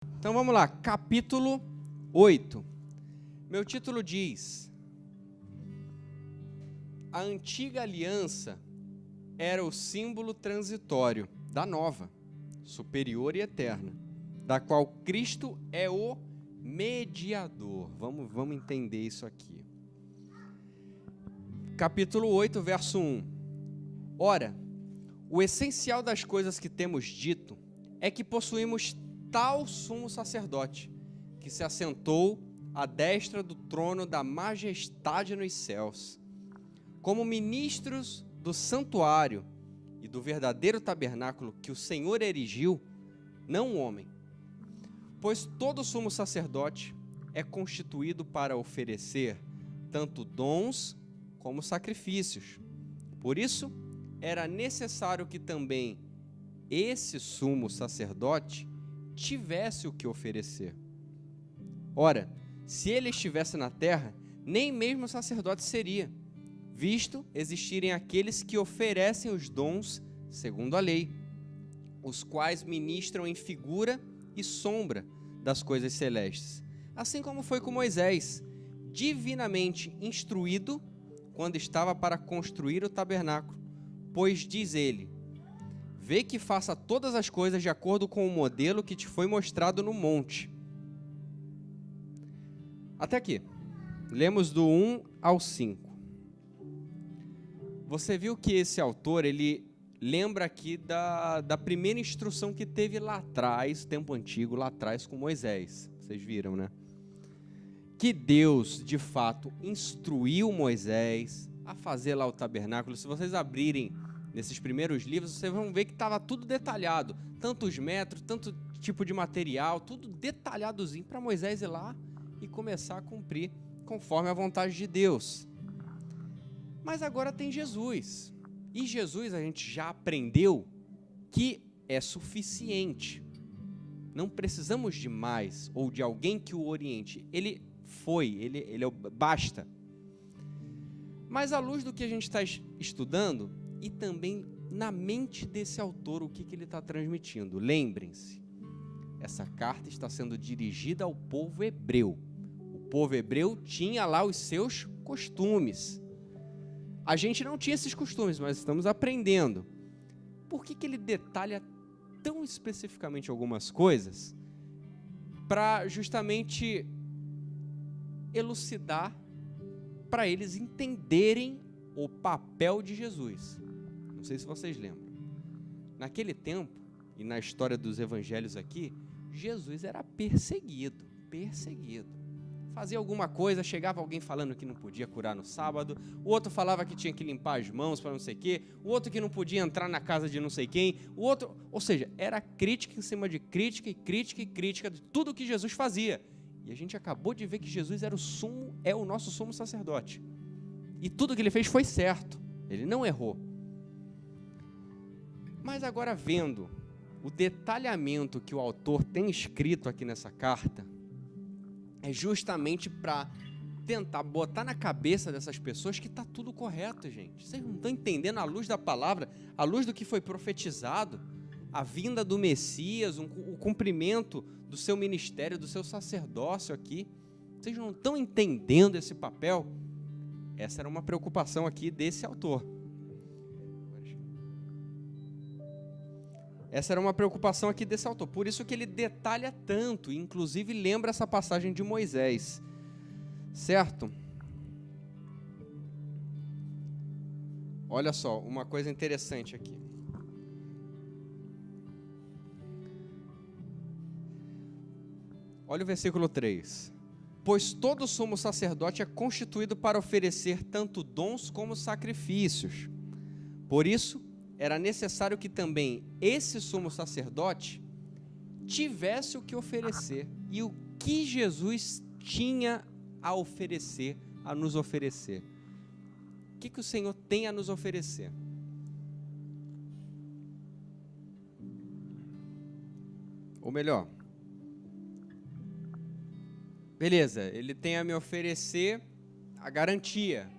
Então vamos lá, capítulo 8. Meu título diz: a antiga aliança era o símbolo transitório da nova, superior e eterna, da qual Cristo é o mediador. Vamos entender isso aqui. Capítulo 8, verso 1. Ora, o essencial das coisas que temos dito é que possuímos tal sumo sacerdote, que se assentou à destra do trono da majestade nos céus, como ministros do santuário e do verdadeiro tabernáculo que o Senhor erigiu, não o homem. Pois todo sumo sacerdote é constituído para oferecer tanto dons como sacrifícios. Por isso, era necessário que também esse sumo sacerdote tivesse o que oferecer. Ora, se ele estivesse na terra, nem mesmo sacerdote seria, visto existirem aqueles que oferecem os dons segundo a lei, os quais ministram em figura e sombra das coisas celestes, assim como foi com Moisés, divinamente instruído quando estava para construir o tabernáculo, pois diz ele: vê que faça todas as coisas de acordo com o modelo que te foi mostrado no monte. Até aqui. Lemos do 1 ao 5. Você viu que esse autor, ele lembra aqui da primeira instrução que teve lá atrás, tempo antigo, lá atrás com Moisés. Vocês viram, né? Que Deus, de fato, instruiu Moisés a fazer lá o tabernáculo. Se vocês abrirem nesses primeiros livros, vocês vão ver que estava tudo detalhado, tantos metros, tanto tipo de material, tudo detalhadozinho para Moisés ir lá e começar a cumprir conforme a vontade de Deus. Mas agora tem Jesus, e Jesus a gente já aprendeu que é suficiente, não precisamos de mais, ou de alguém que o oriente, ele é o basta. Mas à luz do que a gente está estudando, e também na mente desse autor, o que ele está transmitindo. Lembrem-se, essa carta está sendo dirigida ao povo hebreu. O povo hebreu tinha lá os seus costumes. A gente não tinha esses costumes, mas estamos aprendendo. Por que ele detalha tão especificamente algumas coisas? Para justamente elucidar, para eles entenderem o papel de Jesus. Não sei se vocês lembram. Naquele tempo, e na história dos evangelhos aqui, Jesus era perseguido. Fazia alguma coisa, chegava alguém falando que não podia curar no sábado, o outro falava que tinha que limpar as mãos para não sei o quê, o outro que não podia entrar na casa de não sei quem, o outro... Ou seja, era crítica em cima de crítica e crítica e crítica de tudo que Jesus fazia. E a gente acabou de ver que Jesus é o nosso sumo sacerdote. E tudo que ele fez foi certo, ele não errou. Mas agora, vendo o detalhamento que o autor tem escrito aqui nessa carta, é justamente para tentar botar na cabeça dessas pessoas que está tudo correto, gente. Vocês não estão entendendo, à luz da palavra, à luz do que foi profetizado, a vinda do Messias, o cumprimento do seu ministério, do seu sacerdócio aqui. Vocês não estão entendendo esse papel? Essa era uma preocupação aqui desse autor. Essa era uma preocupação aqui desse autor. Por isso que ele detalha tanto, inclusive lembra essa passagem de Moisés. Certo? Olha só, uma coisa interessante aqui. Olha o versículo 3. Pois todo sumo sacerdote é constituído para oferecer tanto dons como sacrifícios. Por isso, era necessário que também esse sumo sacerdote tivesse o que oferecer. E o que Jesus tinha a oferecer, a nos oferecer? O que o Senhor tem a nos oferecer? Ou melhor, beleza, ele tem a me oferecer a garantia,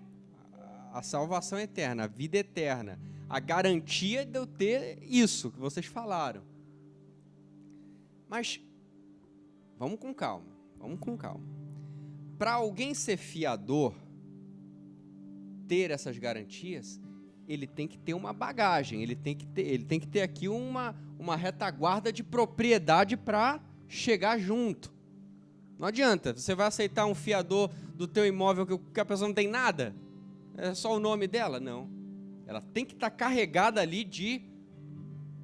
a salvação eterna, a vida eterna, a garantia de eu ter isso que vocês falaram. Mas vamos com calma, vamos com calma. Para alguém ser fiador, ter essas garantias, ele tem que ter uma bagagem, ele tem que ter aqui uma retaguarda de propriedade para chegar junto. Não adianta, você vai aceitar um fiador do teu imóvel que a pessoa não tem nada? É só o nome dela? Não. Ela tem que estar carregada ali de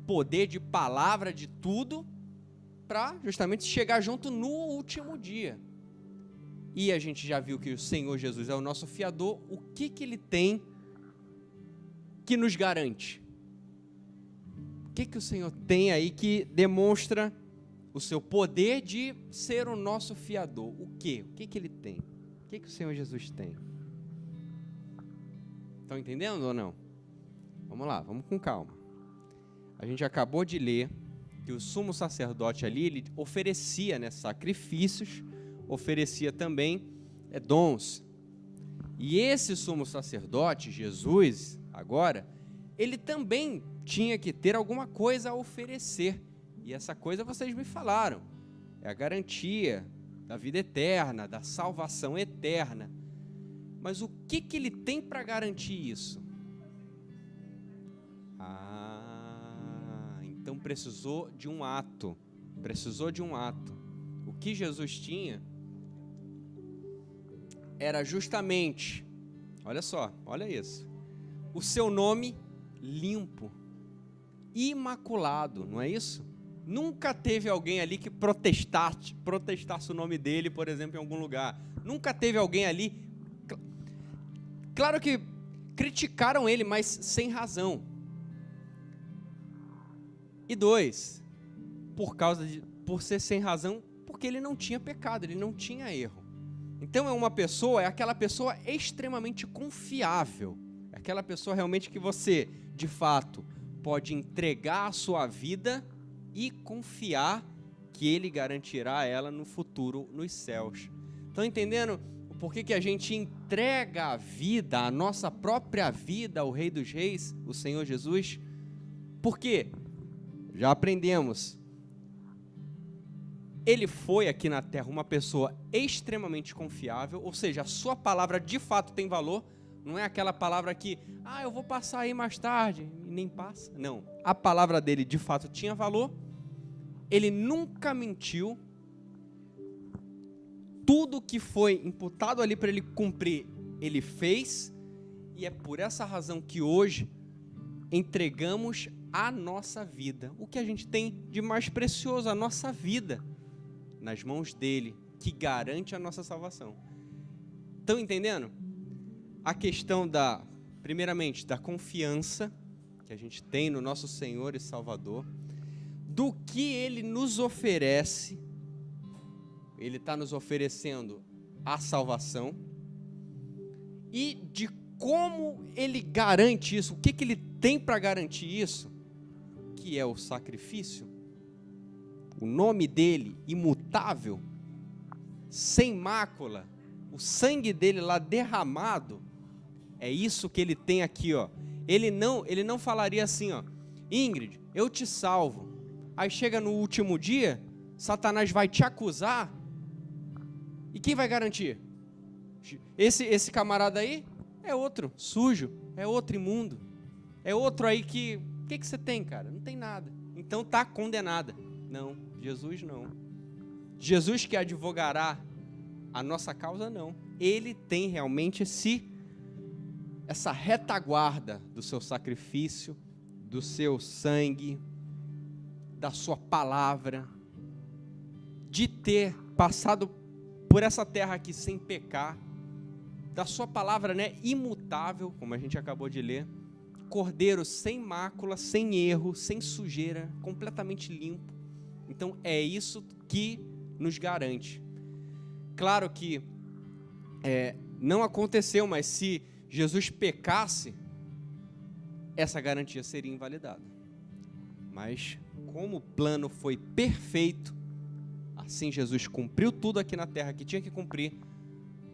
poder, de palavra, de tudo, para justamente chegar junto no último dia. E a gente já viu que o Senhor Jesus é o nosso fiador. O que ele tem que nos garante? O que o Senhor tem aí que demonstra o seu poder de ser o nosso fiador? O que ele tem? O que o Senhor Jesus tem? Estão entendendo ou não? Vamos lá, vamos com calma. A gente acabou de ler que o sumo sacerdote ali, ele oferecia, né, sacrifícios, oferecia também dons. E esse sumo sacerdote, Jesus, agora, ele também tinha que ter alguma coisa a oferecer. E essa coisa vocês me falaram. É a garantia da vida eterna, da salvação eterna. Mas o que ele tem para garantir isso? Então precisou de um ato. O que Jesus tinha era justamente, olha só, olha isso, o seu nome limpo, imaculado, não é isso? Nunca teve alguém ali que protestasse o nome dele, por exemplo, em algum lugar. Nunca teve alguém ali. Claro que criticaram ele, mas sem razão. E 2, por ser sem razão, porque ele não tinha pecado, ele não tinha erro. Então é aquela pessoa extremamente confiável. É aquela pessoa realmente que você, de fato, pode entregar a sua vida e confiar que ele garantirá ela no futuro, nos céus. Estão entendendo por que a gente entrega a vida, a nossa própria vida ao Rei dos Reis, o Senhor Jesus? Por quê? Já aprendemos. Ele foi aqui na terra uma pessoa extremamente confiável, ou seja, a sua palavra de fato tem valor. Não é aquela palavra que, eu vou passar aí mais tarde, e nem passa. Não, a palavra dele de fato tinha valor. Ele nunca mentiu. Tudo que foi imputado ali para ele cumprir, ele fez. E é por essa razão que hoje entregamos a nossa vida. O que a gente tem de mais precioso, a nossa vida, nas mãos dele, que garante a nossa salvação. Estão entendendo? A questão primeiramente, da confiança que a gente tem no nosso Senhor e Salvador, do que ele nos oferece. Ele está nos oferecendo a salvação, e de como ele garante isso, o que ele tem para garantir isso, que é o sacrifício, o nome dele imutável, sem mácula, o sangue dele lá derramado. É isso que ele tem aqui, ó. Ele não falaria assim, ó: Ingrid, eu te salvo. Aí chega no último dia, Satanás vai te acusar, e quem vai garantir? Esse camarada aí é outro sujo, é outro imundo, é outro aí que... O que você tem, cara? Não tem nada. Então está condenada. Não, Jesus não. Jesus que advogará a nossa causa, não. Ele tem realmente essa retaguarda do seu sacrifício, do seu sangue, da sua palavra, de ter passado por essa terra aqui sem pecar, da sua palavra, né, imutável, como a gente acabou de ler, cordeiro sem mácula, sem erro, sem sujeira, completamente limpo. Então é isso que nos garante. Claro que não aconteceu, mas se Jesus pecasse, essa garantia seria invalidada. Mas como o plano foi perfeito, assim Jesus cumpriu tudo aqui na terra que tinha que cumprir,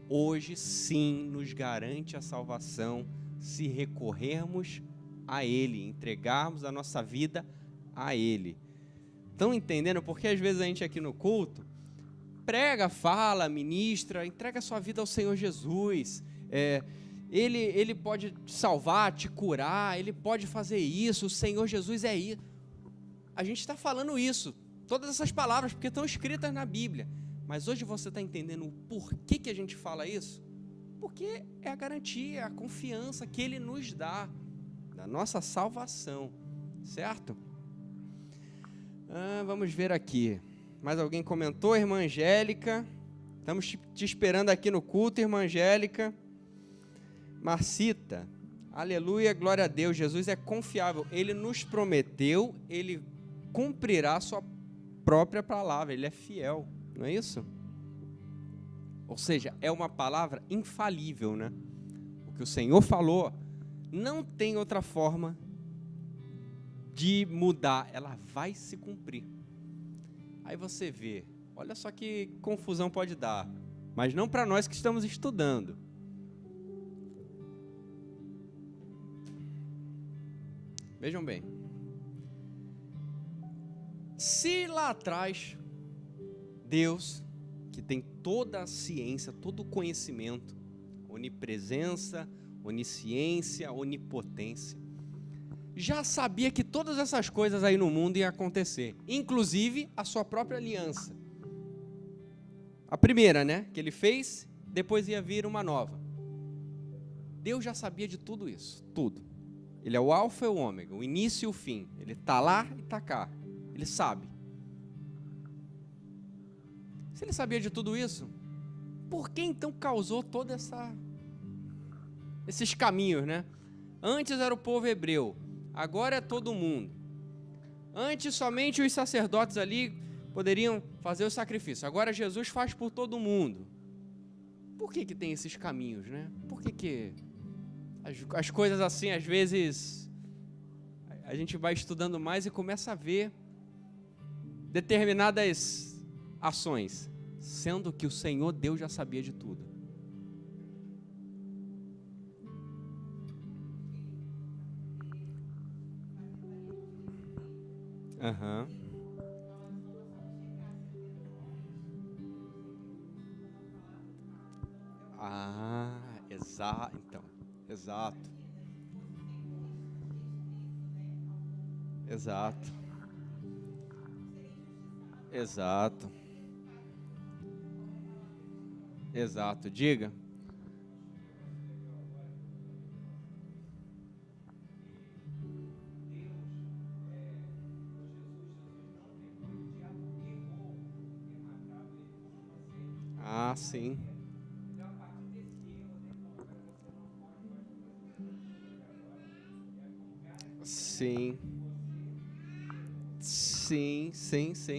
hoje sim nos garante a salvação, se recorrermos a Ele, entregarmos a nossa vida a Ele. Estão entendendo? Porque às vezes a gente aqui no culto, prega, fala, ministra, entrega a sua vida ao Senhor Jesus. Ele pode te salvar, te curar, Ele pode fazer isso, o Senhor Jesus é isso. A gente está falando isso, todas essas palavras, porque estão escritas na Bíblia. Mas hoje você está entendendo o porquê que a gente fala isso? Porque é a garantia, a confiança que Ele nos dá, da nossa salvação, certo? Vamos ver aqui. Mais alguém comentou? Irmã Angélica. Estamos te esperando aqui no culto, irmã Angélica. Marcita. Aleluia, glória a Deus. Jesus é confiável. Ele nos prometeu, Ele cumprirá a sua própria palavra. Ele é fiel, não é isso? Ou seja, é uma palavra infalível, né? O que o Senhor falou não tem outra forma de mudar. Ela vai se cumprir. Aí você vê, olha só que confusão pode dar, mas não para nós que estamos estudando. Vejam bem, se lá atrás Deus, que tem toda a ciência, todo o conhecimento, onipresença, onisciência, onipotência, já sabia que todas essas coisas aí no mundo iam acontecer, inclusive a sua própria aliança. A primeira, né, que Ele fez, depois ia vir uma nova. Deus já sabia de tudo isso, tudo. Ele é o alfa e o ômega, o início e o fim. Ele está lá e está cá. Ele sabe. Se Ele sabia de tudo isso, por que então causou toda esses caminhos, né? Antes era o povo hebreu, agora é todo mundo. Antes somente os sacerdotes ali poderiam fazer o sacrifício. Agora Jesus faz por todo mundo. Por que tem esses caminhos, né? Por que as coisas assim, às vezes, a gente vai estudando mais e começa a ver determinadas ações, sendo que o Senhor Deus já sabia de tudo. Aham. Então, exato. Exato, diga. Sim.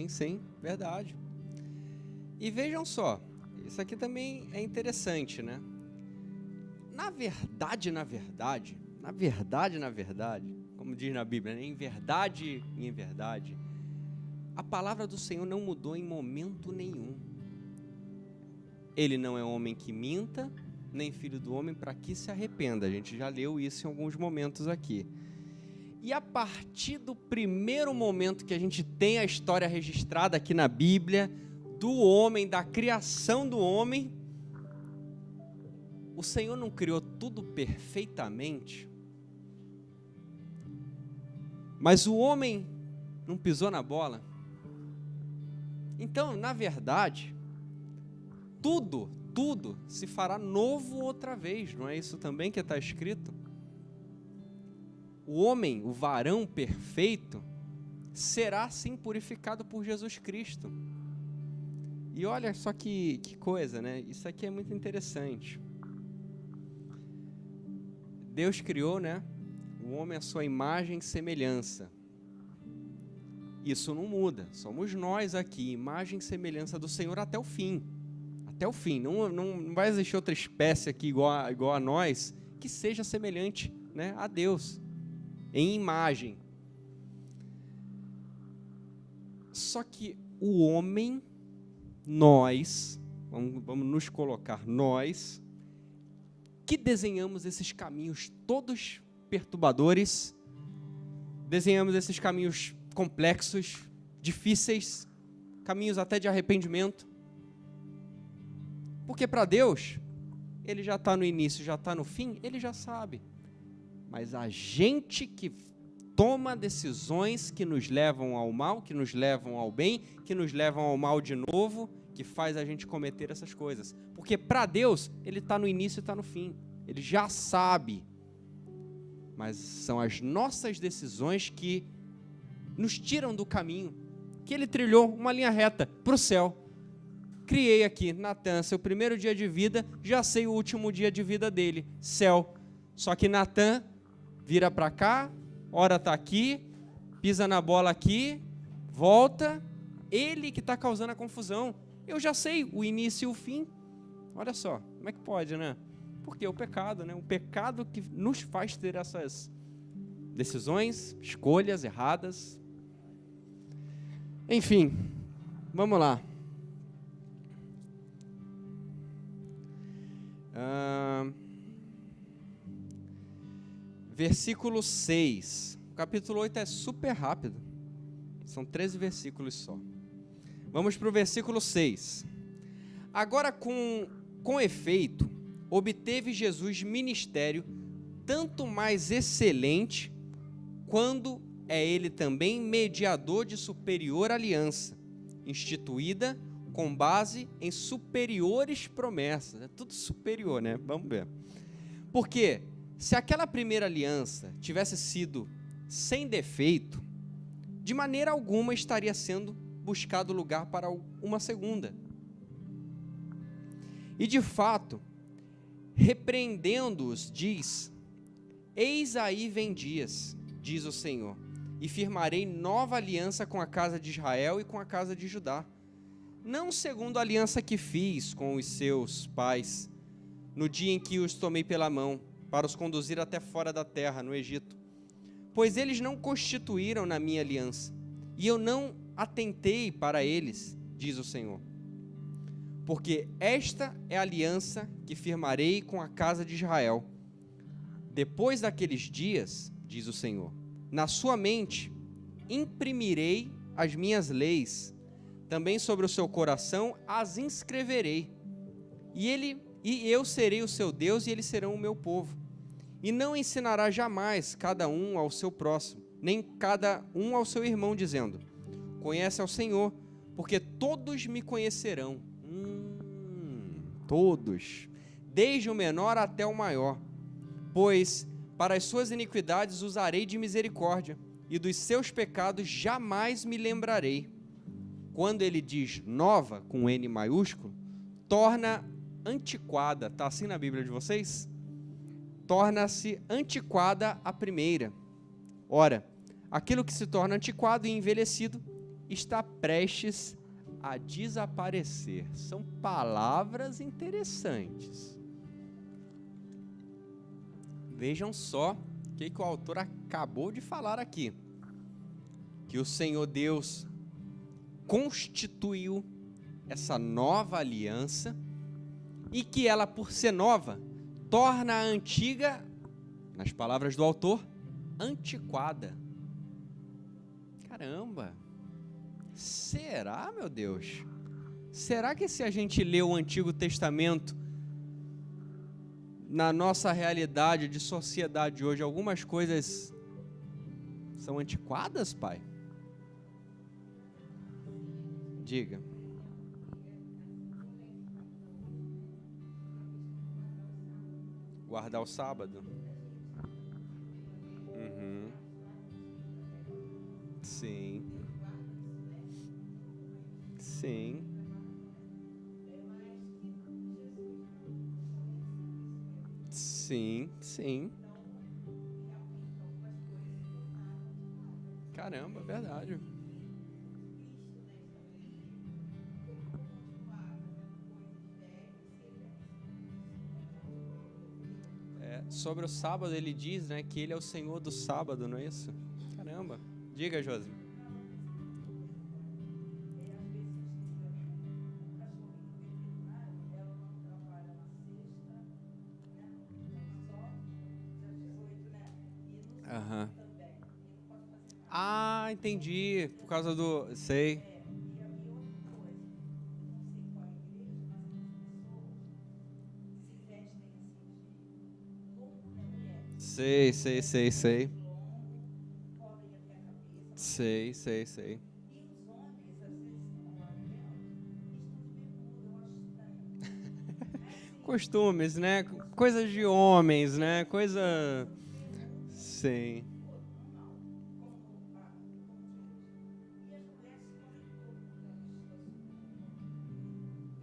Sim, verdade. E vejam só, isso aqui também é interessante, né? Na verdade, como diz na Bíblia, né? Em verdade, a palavra do Senhor não mudou em momento nenhum. Ele não é homem que minta, nem filho do homem para que se arrependa. A gente já leu isso em alguns momentos aqui. E a partir do primeiro momento que a gente tem a história registrada aqui na Bíblia, do homem, da criação do homem, o Senhor não criou tudo perfeitamente, mas o homem não pisou na bola. Então, na verdade, tudo se fará novo outra vez, não é isso também que está escrito? O homem, o varão perfeito, será sim purificado por Jesus Cristo. E olha só que coisa, né? Isso aqui é muito interessante. Deus criou, né, o homem à sua imagem e semelhança. Isso não muda. Somos nós aqui, imagem e semelhança do Senhor até o fim. Até o fim. Não vai existir outra espécie aqui igual a nós que seja semelhante, né, a Deus, em imagem. Só que o homem, nós, vamos nos colocar, nós, que desenhamos esses caminhos todos perturbadores, desenhamos esses caminhos complexos, difíceis, caminhos até de arrependimento. Porque para Deus, ele já está no início, já está no fim, ele já sabe. Mas a gente que toma decisões que nos levam ao mal, que nos levam ao bem, que nos levam ao mal de novo, que faz a gente cometer essas coisas. Porque para Deus, ele está no início e está no fim. Ele já sabe. Mas são as nossas decisões que nos tiram do caminho, que ele trilhou uma linha reta para o céu. Criei aqui, Natan, seu primeiro dia de vida, já sei o último dia de vida dele, céu. Só que Natan vira para cá, ora está aqui, pisa na bola aqui, volta, ele que está causando a confusão. Eu já sei o início e o fim. Olha só, como é que pode, né? Porque é o pecado, né? O pecado que nos faz ter essas decisões, escolhas erradas. Enfim, vamos lá. Versículo 6. O capítulo 8 é super rápido. São 13 versículos só. Vamos para o versículo 6. Agora, com efeito, obteve Jesus ministério tanto mais excelente, quando é ele também mediador de superior aliança, instituída com base em superiores promessas. É tudo superior, né? Vamos ver. Porque se aquela primeira aliança tivesse sido sem defeito, de maneira alguma estaria sendo buscado lugar para uma segunda. E de fato, repreendendo-os, diz: eis aí vem dias, diz o Senhor, e firmarei nova aliança com a casa de Israel e com a casa de Judá, não segundo a aliança que fiz com os seus pais, no dia em que os tomei pela mão, para os conduzir até fora da terra, no Egito. Pois eles não constituíram na minha aliança, e eu não atentei para eles, diz o Senhor. Porque esta é a aliança que firmarei com a casa de Israel. Depois daqueles dias, diz o Senhor, na sua mente imprimirei as minhas leis, também sobre o seu coração as inscreverei. E eu serei o seu Deus, e eles serão o meu povo. E não ensinará jamais cada um ao seu próximo, nem cada um ao seu irmão, dizendo: conhece ao Senhor, porque todos me conhecerão. Todos, desde o menor até o maior. Pois para as suas iniquidades usarei de misericórdia, e dos seus pecados jamais me lembrarei. Quando ele diz nova, com N maiúsculo, torna antiquada. Está assim na Bíblia de vocês? Torna-se antiquada a primeira. Ora, aquilo que se torna antiquado e envelhecido está prestes a desaparecer. São palavras interessantes. Vejam só o que o autor acabou de falar aqui. Que o Senhor Deus constituiu essa nova aliança e que ela, por ser nova, torna a antiga, nas palavras do autor, antiquada. Caramba! Será, meu Deus? Será que se a gente lê o Antigo Testamento, na nossa realidade de sociedade hoje, algumas coisas são antiquadas, pai? Diga. Guardar o sábado. Sim. Sim. Sim, sim. Caramba, verdade. Sobre o sábado ele diz, né, que ele é o Senhor do sábado, não é isso? Caramba. Diga, Josi. Aham. Ah, entendi. Por causa do... Sei. Sei. Sei. Costumes, né? Coisas de homens, né? Coisa... Sim.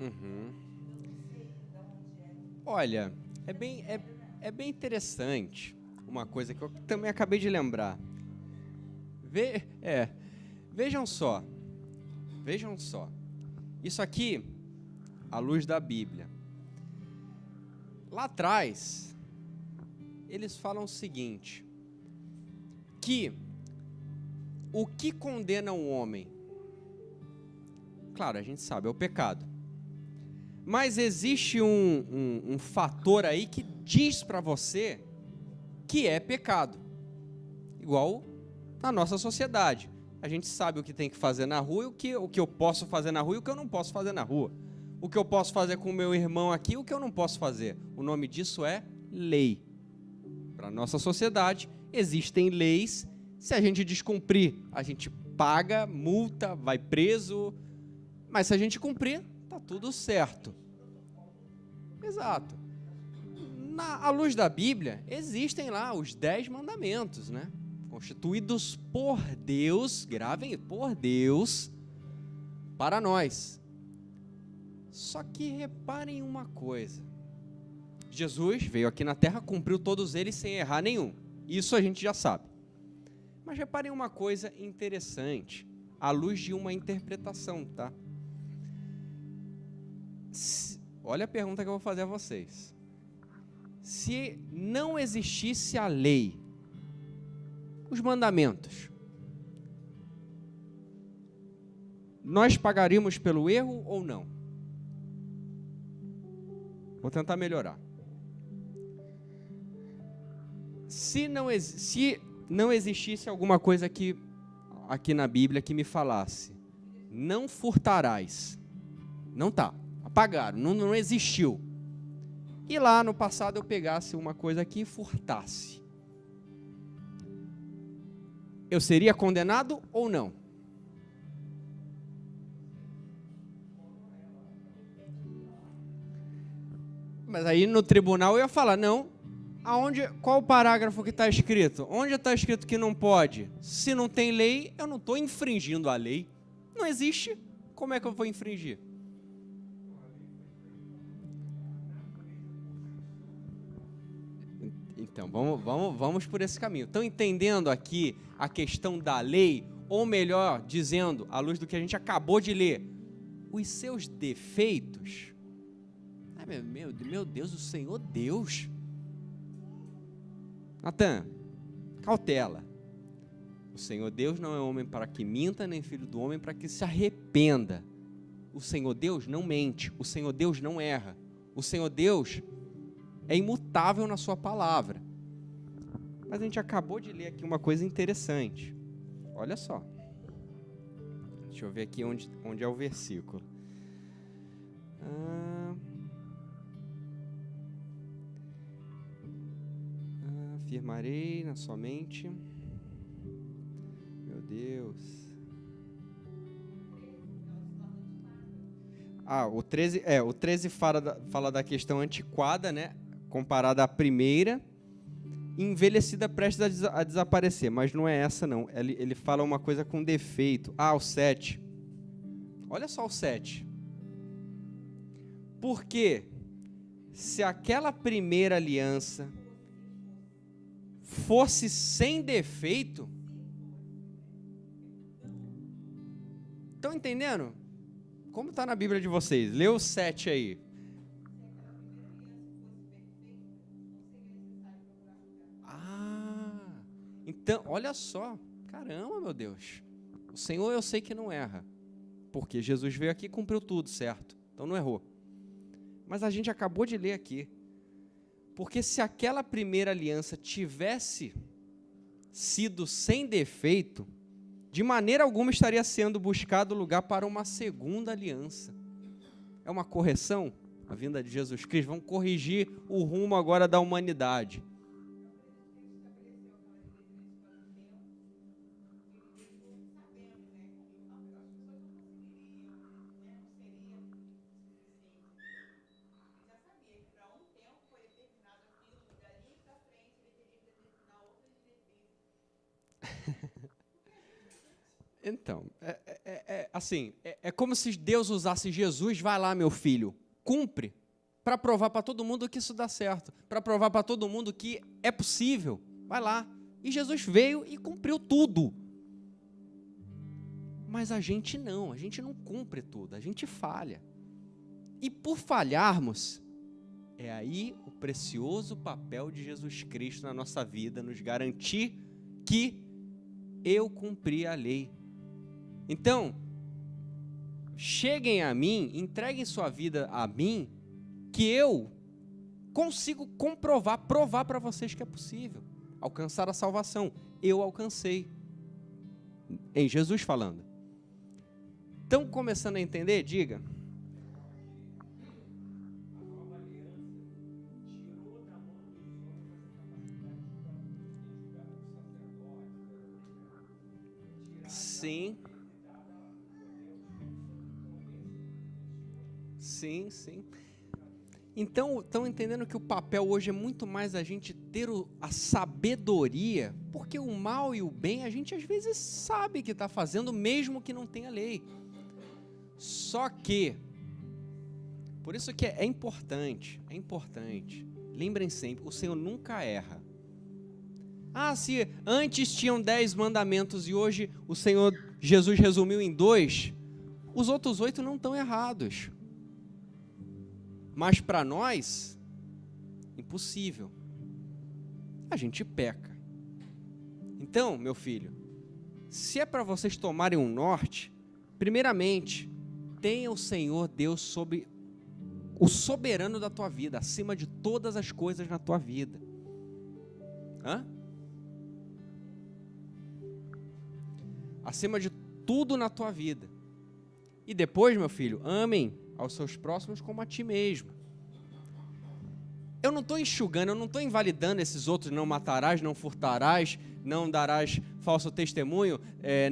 Uhum. Olha, é bem interessante uma coisa que eu também acabei de lembrar. Vejam só. Isso aqui, à luz da Bíblia. Lá atrás, eles falam o seguinte, que o que condena um homem, claro, a gente sabe, é o pecado. Mas existe um fator aí que diz para você que é pecado. Igual na nossa sociedade. A gente sabe o que tem que fazer na rua, o que eu posso fazer na rua e o que eu não posso fazer na rua. O que eu posso fazer com o meu irmão aqui e o que eu não posso fazer. O nome disso é lei. Para a nossa sociedade, existem leis. Se a gente descumprir, a gente paga, multa, vai preso. Mas se a gente cumprir, está tudo certo. Exato. À luz da Bíblia, existem lá os 10 mandamentos, né? Constituídos por Deus, gravem, por Deus, para nós. Só que reparem uma coisa. Jesus veio aqui na terra, cumpriu todos eles sem errar nenhum. Isso a gente já sabe. Mas reparem uma coisa interessante, à luz de uma interpretação, tá? Olha a pergunta que eu vou fazer a vocês. Se não existisse a lei, os mandamentos, nós pagaríamos pelo erro ou não? Vou tentar melhorar. Se não existisse alguma coisa aqui na Bíblia que me falasse, não furtarás, não tá, apagaram, não existiu. E lá no passado eu pegasse uma coisa aqui e furtasse, eu seria condenado ou não? Mas aí no tribunal eu ia falar, não, qual o parágrafo que está escrito? Onde está escrito que não pode? Se não tem lei, eu não estou infringindo a lei. Não existe, como é que eu vou infringir? Então, vamos por esse caminho. Estão entendendo aqui a questão da lei? Ou melhor, dizendo, à luz do que a gente acabou de ler, os seus defeitos... Meu Deus, o Senhor Deus. Natan, cautela. O Senhor Deus não é homem para que minta, nem filho do homem para que se arrependa. O Senhor Deus não mente, o Senhor Deus não erra. O Senhor Deus é imutável na sua palavra. Mas a gente acabou de ler aqui uma coisa interessante. Olha só. Deixa eu ver aqui onde é o versículo. Afirmarei na sua mente. Meu Deus. O 13 fala da questão antiquada, né? Comparada à primeira, envelhecida prestes a desaparecer, mas não é essa não. Ele fala uma coisa com defeito. O 7. Olha só o 7. Porque se aquela primeira aliança fosse sem defeito, estão entendendo? Como está na Bíblia de vocês? Lê o 7 aí. Então, olha só. Caramba, meu Deus. O Senhor eu sei que não erra. Porque Jesus veio aqui e cumpriu tudo, certo? Então não errou. Mas a gente acabou de ler aqui. Porque se aquela primeira aliança tivesse sido sem defeito, de maneira alguma estaria sendo buscado lugar para uma segunda aliança. É uma correção, a vinda de Jesus Cristo. Vamos corrigir o rumo agora da humanidade. Então, assim, é como se Deus usasse Jesus, vai lá, meu filho, cumpre, para provar para todo mundo que isso dá certo, para provar para todo mundo que é possível, vai lá. E Jesus veio e cumpriu tudo. Mas a gente não cumpre tudo, a gente falha. E por falharmos, é aí o precioso papel de Jesus Cristo na nossa vida, nos garantir que eu cumpri a lei. Então, cheguem a mim, entreguem sua vida a mim, que eu consigo provar para vocês que é possível alcançar a salvação. Eu alcancei. Em Jesus falando. Estão começando a entender? Diga. Sim. Sim, sim. Então, estão entendendo que o papel hoje é muito mais a gente ter a sabedoria, porque o mal e o bem a gente às vezes sabe que está fazendo, mesmo que não tenha lei. Só que, por isso que é importante, lembrem sempre, o Senhor nunca erra. Ah, se antes tinham 10 mandamentos e hoje o Senhor Jesus resumiu em 2, os outros 8 não estão errados. Mas para nós, impossível. A gente peca. Então, meu filho, se é para vocês tomarem um norte, primeiramente, tenha o Senhor Deus sobre o soberano da tua vida, acima de todas as coisas na tua vida. Hã? Acima de tudo na tua vida. E depois, meu filho, amem aos seus próximos como a ti mesmo. Eu não estou enxugando, eu não estou invalidando esses outros, não matarás, não furtarás, não darás falso testemunho,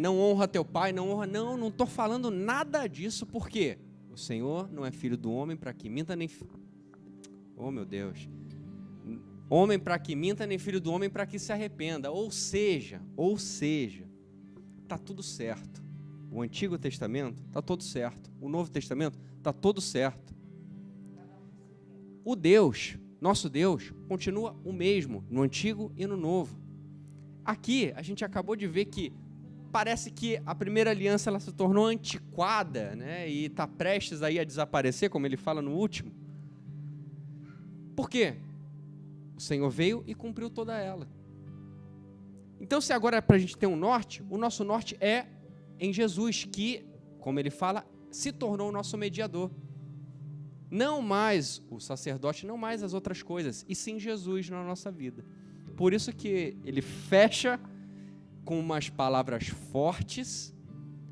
não honra teu pai, não estou falando nada disso, porque o Senhor não é filho do homem para que minta, nem... Oh, meu Deus. Homem para que minta, nem filho do homem para que se arrependa. Ou seja, está tudo certo. O Antigo Testamento está todo certo. O Novo Testamento está todo certo. O Deus, nosso Deus, continua o mesmo no Antigo e no Novo. Aqui, a gente acabou de ver que parece que a primeira aliança ela se tornou antiquada, né? E está prestes aí a desaparecer, como ele fala no último. Por quê? O Senhor veio e cumpriu toda ela. Então, se agora é para a gente ter um norte, o nosso norte é em Jesus, que, como ele fala, se tornou o nosso mediador. Não mais o sacerdote, não mais as outras coisas, e sim Jesus na nossa vida. Por isso que ele fecha com umas palavras fortes,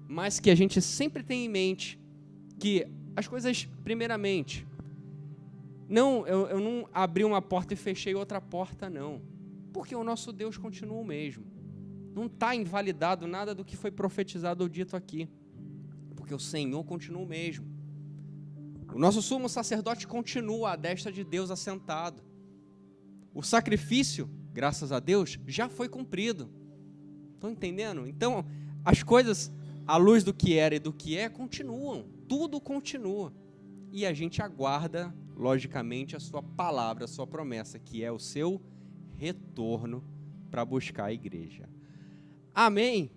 mas que a gente sempre tem em mente que as coisas, primeiramente, eu não abri uma porta e fechei outra porta, não. Porque o nosso Deus continua o mesmo. Não está invalidado nada do que foi profetizado ou dito aqui. Porque o Senhor continua o mesmo. O nosso sumo sacerdote continua à destra de Deus assentado. O sacrifício, graças a Deus, já foi cumprido. Estão entendendo? Então, as coisas, à luz do que era e do que é, continuam. Tudo continua. E a gente aguarda, logicamente, a sua palavra, a sua promessa, que é o seu retorno para buscar a igreja. Amém?